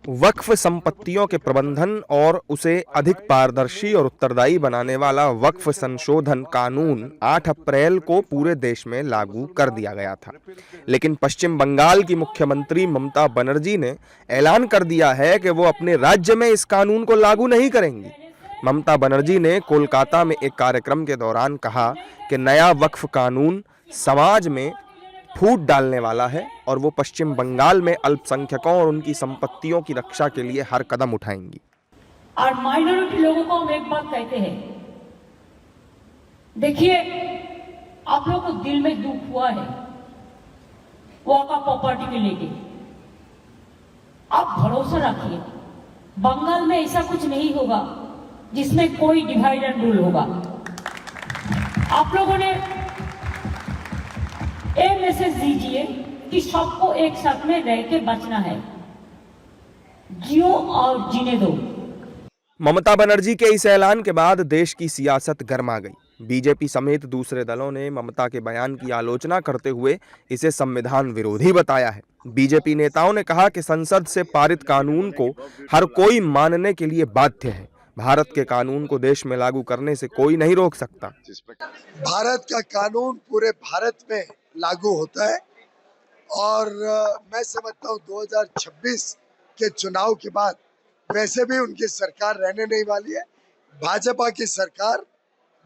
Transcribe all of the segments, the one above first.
वक्फ संपत्तियों के प्रबंधन और उसे अधिक पारदर्शी और उत्तरदायी बनाने वाला वक्फ संशोधन कानून 8 अप्रैल को पूरे देश में लागू कर दिया गया था। लेकिन पश्चिम बंगाल की मुख्यमंत्री ममता बनर्जी ने ऐलान कर दिया है कि वो अपने राज्य में इस कानून को लागू नहीं करेंगी। ममता बनर्जी ने कोलकाता में एक कार्यक्रम के दौरान कहा कि नया वक्फ कानून समाज में फूट डालने वाला है और वो पश्चिम बंगाल में अल्पसंख्यकों और उनकी संपत्तियों की रक्षा के लिए हर कदम उठाएंगी। और माइनॉरिटी लोगों को हम एक बात कहते हैं, देखिए आप लोगों को दिल में दुख हुआ है वॉका प्रॉपर्टी के लेके, आप भरोसा रखिए बंगाल में ऐसा कुछ नहीं होगा जिसमें कोई डिवाइड एंड रूल होगा। आप लोगों ने एक मैसेज दीजिए कि सबको एक साथ में रह के बचना है, जियो और जीने दो। ममता बनर्जी के इस ऐलान के बाद देश की सियासत गर्मा गई। बीजेपी समेत दूसरे दलों ने ममता के बयान की आलोचना करते हुए इसे संविधान विरोधी बताया है। बीजेपी नेताओं ने कहा कि संसद से पारित कानून को हर कोई मानने के लिए बाध्य है। भारत के कानून को देश में लागू करने से कोई नहीं रोक सकता। भारत का कानून पूरे भारत में लागू होता है और मैं समझता हूँ 2026 के चुनाव के बाद वैसे भी उनकी सरकार रहने नहीं वाली है। भाजपा की सरकार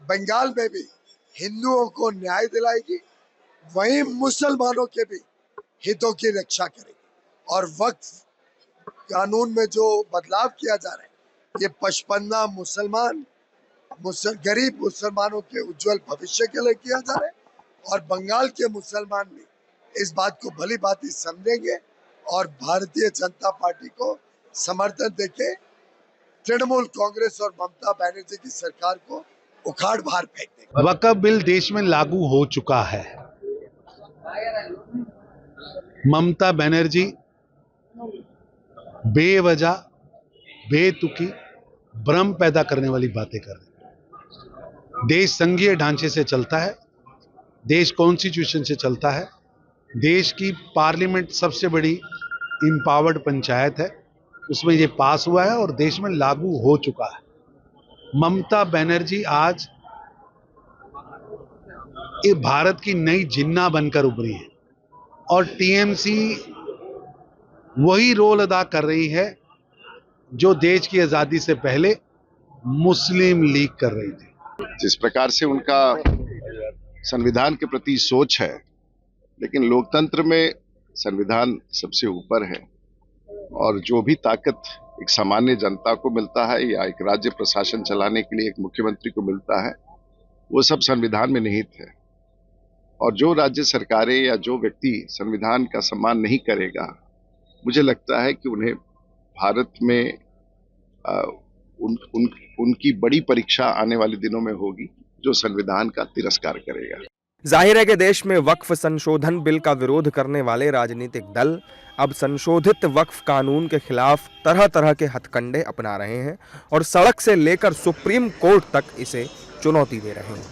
बंगाल में भी हिंदुओं को न्याय दिलाएगी, वहीं मुसलमानों के भी हितों की रक्षा करेगी। और वक्फ कानून में जो बदलाव किया जा रहा है, ये पचपन्ना गरीब मुसलमानों के उज्जवल भविष्य के लिए किया जा रहा है और बंगाल के मुसलमान भी इस बात को भली भांति समझेंगे और भारतीय जनता पार्टी को समर्थन देके तृणमूल कांग्रेस और ममता बनर्जी की सरकार को उखाड़ बाहर फेंक देंगे। वक्फ बिल देश में लागू हो चुका है। ममता बनर्जी बेवजह बेतुकी भ्रम पैदा करने वाली बातें कर रहे हैं। देश संघीय ढांचे से चलता है, देश कॉन्स्टिट्यूशन से चलता है, देश की पार्लियामेंट सबसे बड़ी एम्पावर्ड पंचायत है, उसमें ये पास हुआ है और देश में लागू हो चुका है। ममता बनर्जी आज ये भारत की नई जिन्ना बनकर उभरी है और टीएमसी वही रोल अदा कर रही है जो देश की आजादी से पहले मुस्लिम लीग कर रही थी। जिस प्रकार से उनका संविधान के प्रति सोच है, लेकिन लोकतंत्र में संविधान सबसे ऊपर है और जो भी ताकत एक सामान्य जनता को मिलता है या एक राज्य प्रशासन चलाने के लिए एक मुख्यमंत्री को मिलता है, वो सब संविधान में निहित है। और जो राज्य सरकारें या जो व्यक्ति संविधान का सम्मान नहीं करेगा, मुझे लगता है कि उन्हें भारत में उनकी बड़ी परीक्षा आने वाले दिनों में होगी, जो संविधान का तिरस्कार करेगा। जाहिर है कि देश में वक्फ संशोधन बिल का विरोध करने वाले राजनीतिक दल अब संशोधित वक्फ कानून के खिलाफ तरह तरह के हथकंडे अपना रहे हैं और सड़क से लेकर सुप्रीम कोर्ट तक इसे चुनौती दे रहे हैं।